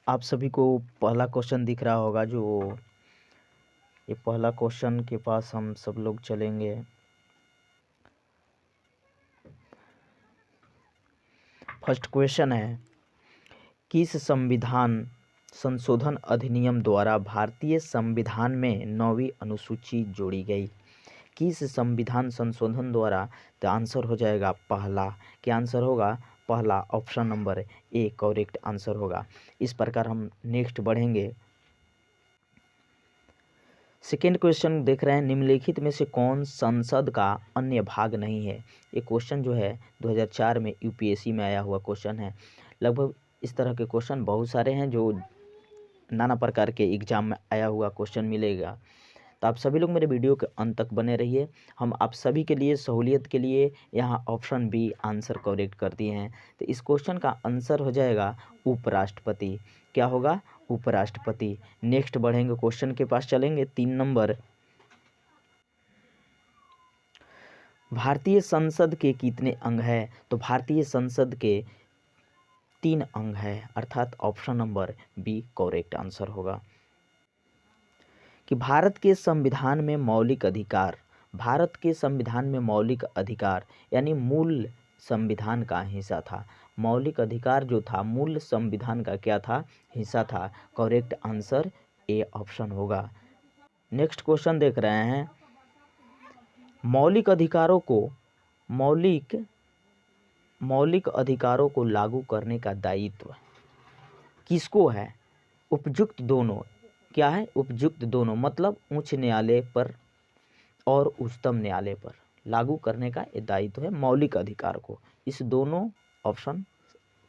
आप सभी को पहला क्वेश्चन दिख रहा होगा। जो ये पहला क्वेश्चन के पास हम सब लोग चलेंगे। फर्स्ट क्वेश्चन है, किस संविधान संशोधन अधिनियम द्वारा भारतीय संविधान में 9वीं अनुसूची जोड़ी गई? किस संविधान संशोधन द्वारा? तो आंसर हो जाएगा पहला। क्या आंसर होगा? पहला, option number A correct answer होगा। इस प्रकार हम नेक्स्ट बढ़ेंगे। सेकेंड क्वेश्चन देख रहे हैं, निम्नलिखित में से कौन संसद का अन्य भाग नहीं है? ये क्वेश्चन जो है 2004 में यूपीएससी में आया हुआ क्वेश्चन है। लगभग इस तरह के क्वेश्चन बहुत सारे हैं जो नाना प्रकार के एग्जाम में आया हुआ क्वेश्चन मिलेगा। तो आप सभी लोग मेरे वीडियो के अंत तक बने रहिए। हम आप सभी के लिए सहूलियत के लिए यहाँ ऑप्शन बी आंसर करेक्ट कर दिए हैं। तो इस क्वेश्चन का आंसर हो जाएगा उपराष्ट्रपति। क्या होगा? उपराष्ट्रपति। नेक्स्ट बढ़ेंगे, क्वेश्चन के पास चलेंगे। 3 नंबर, भारतीय संसद के कितने अंग हैं? तो भारतीय संसद के 3 अंग हैं, अर्थात option number B correct answer होगा। कि भारत के संविधान में मौलिक अधिकार, भारत के संविधान में मौलिक अधिकार यानी मूल संविधान का हिस्सा था। मौलिक अधिकार जो था मूल संविधान का क्या था? हिस्सा था। करेक्ट आंसर ए ऑप्शन होगा। नेक्स्ट क्वेश्चन देख रहे हैं, मौलिक अधिकारों को लागू करने का दायित्व किसको है? उपयुक्त दोनों। क्या है? उपयुक्त दोनों, मतलब उच्च न्यायालय पर और उच्चतम न्यायालय पर लागू करने का ये दायित्व है मौलिक अधिकार को। इस दोनों ऑप्शन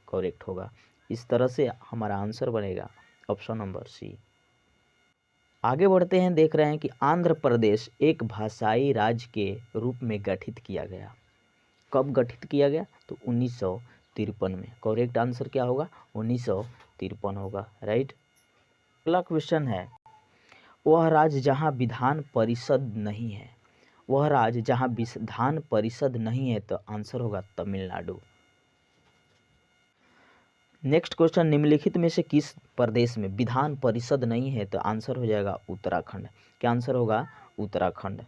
करेक्ट होगा। इस तरह से हमारा आंसर बनेगा ऑप्शन नंबर सी। आगे बढ़ते हैं, देख रहे हैं कि आंध्र प्रदेश एक भाषाई राज्य के रूप में गठित किया गया। कब गठित किया गया? तो 1953 में। करेक्ट आंसर क्या होगा? 1953 होगा। राइट। अगला क्वेश्चन है, वह राज्य जहां विधान परिषद नहीं है, वह राज्य जहां विधान परिषद नहीं है, तो आंसर होगा तमिलनाडु। नेक्स्ट क्वेश्चन, निम्नलिखित में से किस प्रदेश में विधान परिषद नहीं है? तो आंसर हो जाएगा उत्तराखंड। क्या आंसर होगा? उत्तराखंड।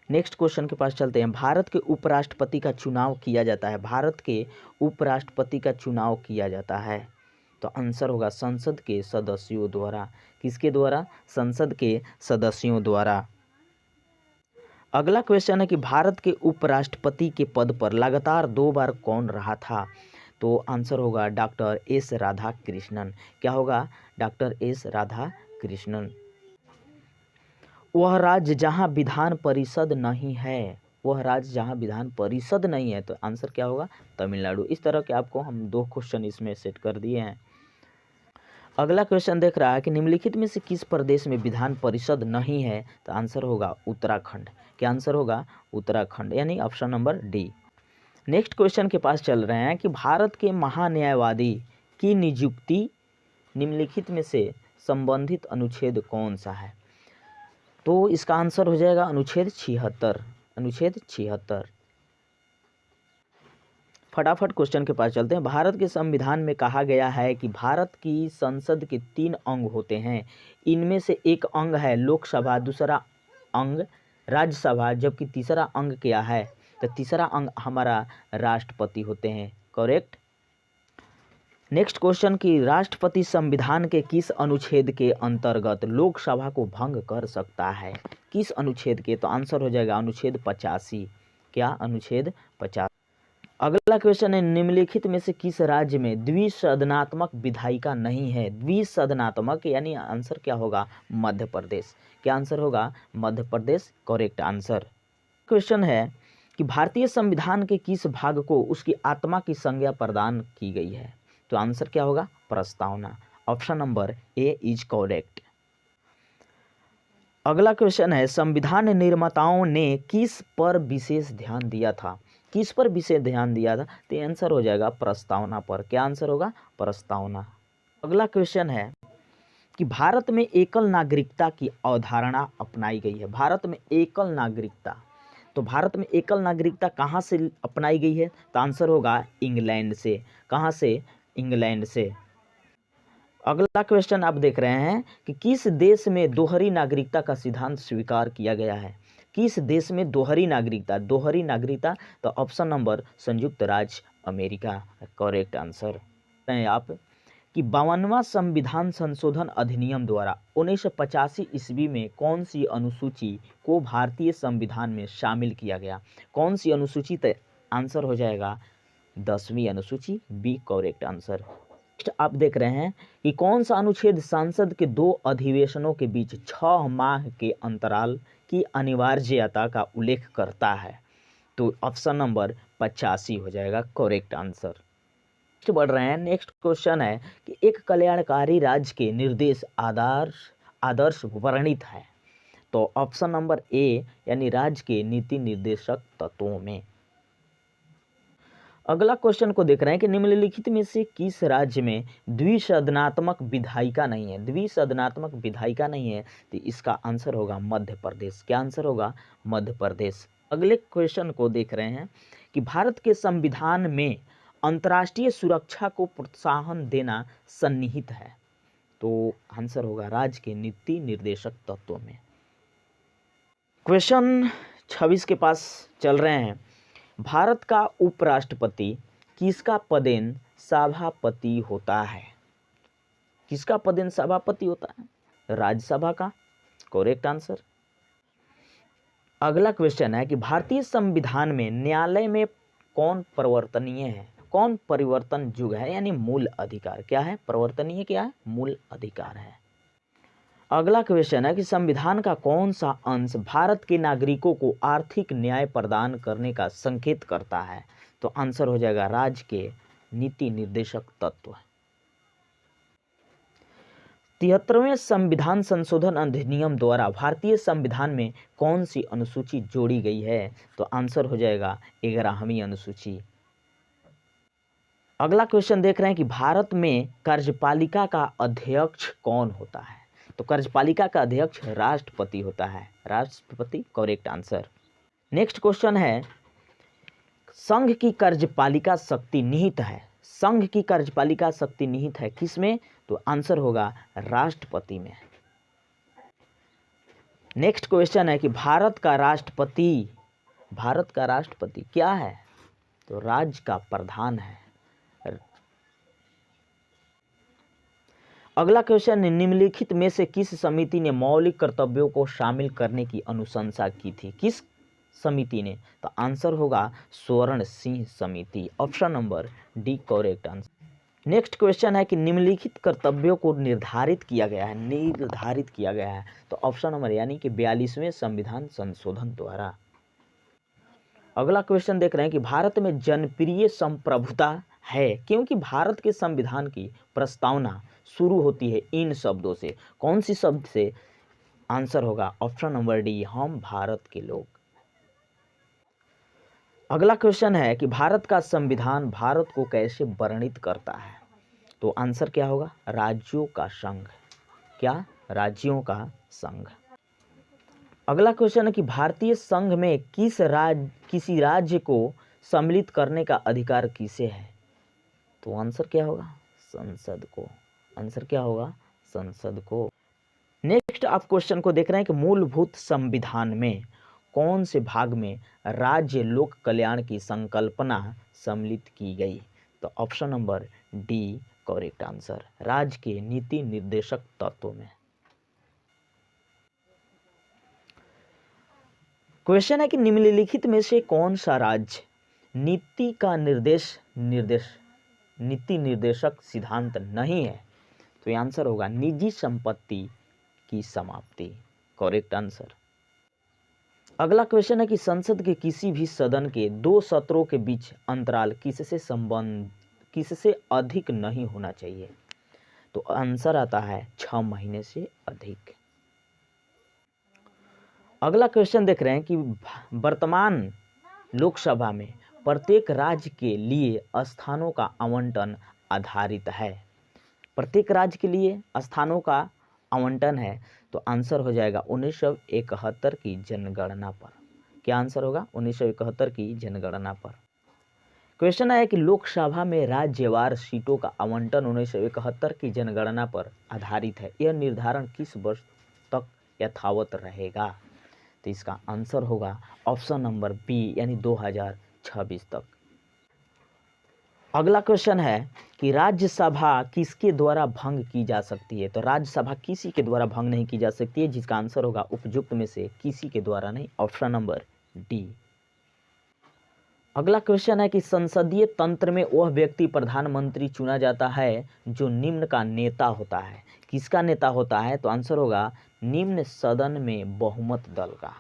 नेक्स्ट क्वेश्चन के पास चलते हैं, भारत के उपराष्ट्रपति का चुनाव किया जाता है। भारत के उपराष्ट्रपति का चुनाव किया जाता है, तो आंसर होगा संसद के सदस्यों द्वारा। किसके द्वारा? संसद के सदस्यों द्वारा। अगला क्वेश्चन है कि भारत के उपराष्ट्रपति के पद पर लगातार 2 बार कौन रहा था? तो आंसर होगा डॉक्टर एस राधाकृष्णन। क्या होगा? Doctor S Radhakrishnan. वह राज्य जहां विधान परिषद नहीं है, वह राज्य जहां विधान परिषद नहीं है, तो आंसर क्या होगा? तमिलनाडु। इस तरह के आपको हम 2 क्वेश्चन इसमें सेट कर दिए हैं। अगला क्वेश्चन देख रहा है कि निम्नलिखित में से किस प्रदेश में विधान परिषद नहीं है? तो आंसर होगा उत्तराखंड। क्या आंसर होगा? उत्तराखंड, यानी option number D. Next question के पास चल रहे हैं कि भारत के महान्यायवादी की नियुक्ति निम्नलिखित में से संबंधित अनुच्छेद कौन सा है? तो इसका आंसर हो जाएगा अनुच्छेद 76। अनुच्छेद 76। फटाफट क्वेश्चन के पास चलते हैं। भारत के संविधान में कहा गया है कि भारत की संसद के 3 अंग होते हैं। इनमें से एक अंग है लोकसभा, दूसरा अंग राज्यसभा, जबकि तीसरा अंग क्या है? तो तीसरा अंग हमारा राष्ट्रपति होते हैं। करेक्ट। नेक्स्ट क्वेश्चन की राष्ट्रपति संविधान के किस अनुच्छेद के अंतर्गत लोकसभा को भंग कर सकता है? किस अनुच्छेद के? तो आंसर हो जाएगा अनुच्छेद 85। क्या? अनुच्छेद 50। अगला क्वेश्चन है, निम्नलिखित में से किस राज्य में द्विसदनात्मक विधायिका नहीं है? द्विसदनात्मक यानी आंसर क्या होगा? मध्य प्रदेश। क्या आंसर होगा? Madhya Pradesh. Correct answer. Question है कि भारतीय संविधान के किस भाग को उसकी आत्मा की संज्ञा प्रदान की गई है? तो आंसर क्या होगा? प्रस्तावना। Option number A is correct. अगला क्वेश्चन है, संविधान निर्माताओं ने किस पर विशेष ध्यान दिया था? किस पर विशेष ध्यान दिया था? तो आंसर हो जाएगा प्रस्तावना पर। क्या आंसर होगा? प्रस्तावना। अगला क्वेश्चन है कि भारत में एकल नागरिकता की अवधारणा अपनाई गई है। भारत में एकल नागरिकता, तो भारत में एकल नागरिकता कहाँ से अपनाई गई है? तो आंसर होगा इंग्लैंड से। कहाँ से? इंग्लैंड से। अगला क्वेश्चन आप देख रहे हैं कि किस देश में दोहरी नागरिकता का सिद्धांत स्वीकार किया गया है। किस देश में दोहरी नागरिकता तो ऑप्शन नंबर संयुक्त राज्य अमेरिका करेक्ट आंसर है। आप कि 52वां संविधान संशोधन अधिनियम द्वारा 1985 ईस्वी में कौन सी अनुसूची को भारतीय संविधान में शामिल किया गया। कौन सी अनुसूची तो आंसर हो जाएगा 10वीं अनुसूची बी करेक्ट आंसर। आप देख रहे हैं कि कौन सा अनुच्छेद संसद के 2 अधिवेशनों के बीच 6 माह के अंतराल की अनिवार्यता का उल्लेख करता है। तो ऑप्शन नंबर 85 हो जाएगा करेक्ट आंसर। बढ़ रहे हैं। नेक्स्ट क्वेश्चन है कि एक कल्याणकारी राज्य के निर्देश आदर्श वर्णित है। तो ऑप्शन नंबर ए यानी राज्य के नीति निर्देशक तत्वों में। अगला क्वेश्चन को देख रहे हैं कि निम्नलिखित में से किस राज्य में द्विसदनात्मक विधायिका नहीं है। तो इसका आंसर होगा मध्य प्रदेश। क्या आंसर होगा मध्य प्रदेश। अगले क्वेश्चन को देख रहे हैं कि भारत के संविधान में अंतर्राष्ट्रीय सुरक्षा को प्रोत्साहन देना सन्निहित है। तो आंसर होगा राज्य के नीति निर्देशक तत्वों में। क्वेश्चन 26 के पास चल रहे हैं। भारत का उपराष्ट्रपति किसका पदेन सभापति होता है। किसका पदेन सभापति होता है। राज्यसभा का करेक्ट आंसर। अगला क्वेश्चन है कि भारतीय संविधान में न्यायालय में कौन परिवर्तनीय है। कौन परिवर्तन युग है यानी मूल अधिकार। क्या है परिवर्तनीय, क्या है मूल अधिकार है। अगला क्वेश्चन है कि संविधान का कौन सा अंश भारत के नागरिकों को आर्थिक न्याय प्रदान करने का संकेत करता है। तो आंसर हो जाएगा राज्य के नीति निर्देशक तत्व। 73वें संविधान संशोधन अधिनियम द्वारा भारतीय संविधान में कौन सी अनुसूची जोड़ी गई है। तो आंसर हो जाएगा 11वीं अनुसूची। अगला क्वेश्चन देख रहे हैं कि भारत में कार्यपालिका का अध्यक्ष कौन होता है। तो कार्यपालिका का अध्यक्ष राष्ट्रपति होता है। राष्ट्रपति करेक्ट आंसर। नेक्स्ट क्वेश्चन है संघ की कार्यपालिका शक्ति निहित है। संघ की कार्यपालिका शक्ति निहित है किसमें। तो आंसर होगा राष्ट्रपति में। नेक्स्ट क्वेश्चन है कि भारत का राष्ट्रपति क्या है। तो राज्य का प्रधान है। अगला क्वेश्चन निम्नलिखित में से किस समिति ने मौलिक कर्तव्यों को शामिल करने की अनुशंसा की थी। किस समिति ने। तो आंसर होगा स्वर्ण सिंह समिति। Option number D correct answer. Next question है कि निम्नलिखित कर्तव्यों को निर्धारित किया गया है। तो ऑप्शन नंबर यानी कि 42वें संविधान संशोधन द्वारा। अगला क्वेश्चन देख रहे हैं कि भारत में जनप्रिय संप्रभुता है क्योंकि भारत के संविधान की प्रस्तावना शुरू होती है इन शब्दों से। कौन सी शब्द से। आंसर होगा ऑप्शन नंबर डी हम भारत के लोग। अगला क्वेश्चन है कि भारत का संविधान भारत को कैसे वर्णित करता है। तो आंसर क्या होगा राज्यों का संघ। क्या राज्यों का संघ। अगला क्वेश्चन है कि भारतीय संघ में किसी राज्य को सम्मिलित करने का अधिकार किसे है। तो आंसर क्या होगा संसद को। आंसर क्या होगा संसद को। नेक्स्ट आप क्वेश्चन को देख रहे हैं कि मूलभूत संविधान में कौन से भाग में राज्य लोक कल्याण की संकल्पना सम्मिलित की गई। तो option number D correct answer राज्य के नीति निर्देशक तत्वों में। क्वेश्चन है कि निम्नलिखित में से कौन सा राज्य नीति निर्देशक सिद्धांत नहीं है। तो यह आंसर होगा निजी संपत्ति की समाप्ति करेक्ट आंसर। अगला क्वेश्चन है कि संसद के किसी भी सदन के 2 सत्रों के बीच अंतराल किससे अधिक नहीं होना चाहिए। तो आंसर आता है 6 महीने से अधिक। अगला क्वेश्चन देख रहे हैं कि वर्तमान लोकसभा में प्रत्येक राज्य के लिए स्थानों का आवंटन आधारित है। प्रत्येक राज्य के लिए स्थानों का आवंटन है। तो आंसर हो जाएगा 1971 की जनगणना पर। क्या आंसर होगा 1971 की जनगणना पर। क्वेश्चन है कि लोकसभा में राज्यवार सीटों का आवंटन 1971 की जनगणना पर आधारित है, यह निर्धारण किस वर्ष तक यथावत रहेगा? तो इसका आंसर होगा ऑप्शन नंबर बी यानी 2026 तक। अगला क्वेश्चन है कि राज्यसभा किसके द्वारा भंग की जा सकती है? तो राज्यसभा किसी के द्वारा भंग नहीं की जा सकती है, जिसका आंसर होगा उपयुक्त में से किसी के द्वारा नहीं, ऑप्शन नंबर डी। अगला क्वेश्चन है कि संसदीय तंत्र में वह व्यक्ति प्रधानमंत्री चुना जाता है जो निम्न का नेता होता है। किसका नेता होता है? तो आंसर होगा निम्न सदन में बहुमत दल का।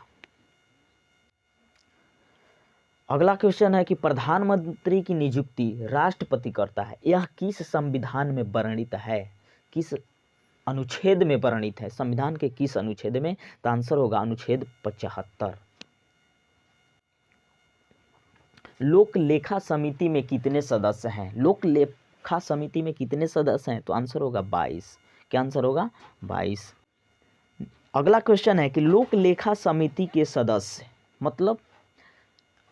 अगला क्वेश्चन है कि प्रधानमंत्री की नियुक्ति राष्ट्रपति करता है, यह किस संविधान में वर्णित है? किस अनुच्छेद में वर्णित है? संविधान के किस अनुच्छेद में? तो आंसर होगा अनुच्छेद 75। लोक लेखा समिति में कितने सदस्य हैं? लोक लेखा समिति में कितने सदस्य हैं? तो आंसर होगा 22। क्या आंसर होगा? 22। अगला क्वेश्चन है कि लोक लेखा समिति के सदस्य मतलब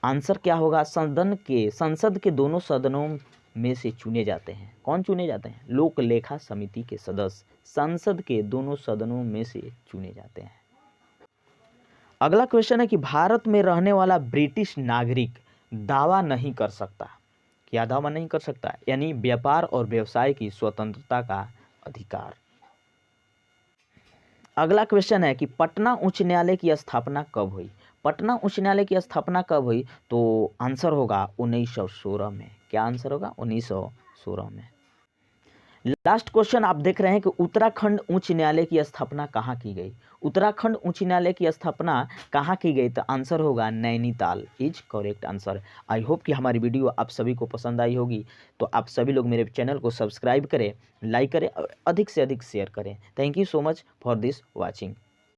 आंसर क्या होगा? संसद के दोनों सदनों में से चुने जाते हैं। कौन चुने जाते हैं? लोक लेखा समिति के सदस्य संसद के दोनों सदनों में से चुने जाते हैं। अगला क्वेश्चन है कि भारत में रहने वाला ब्रिटिश नागरिक दावा नहीं कर सकता। क्या दावा नहीं कर सकता? यानी व्यापार और व्यवसाय की स्वतंत्रता का अधिकार। अगला क्वेश्चन है कि पटना उच्च न्यायालय की स्थापना कब हुई? पटना उच्च न्यायालय की स्थापना कब हुई? तो आंसर होगा 1916 में। क्या आंसर होगा? 1916 में। लास्ट क्वेश्चन आप देख रहे हैं कि उत्तराखंड उच्च न्यायालय की स्थापना कहाँ की गई? उत्तराखंड उच्च न्यायालय की स्थापना कहाँ की गई? तो आंसर होगा Nainital is correct answer. I hope कि हमारी वीडियो आप सभी को पसंद आई होगी, तो आप सभी लोग मेरे चैनल को सब्सक्राइब करें, लाइक करें और अधिक से अधिक शेयर करें। Thank you so much for this watching.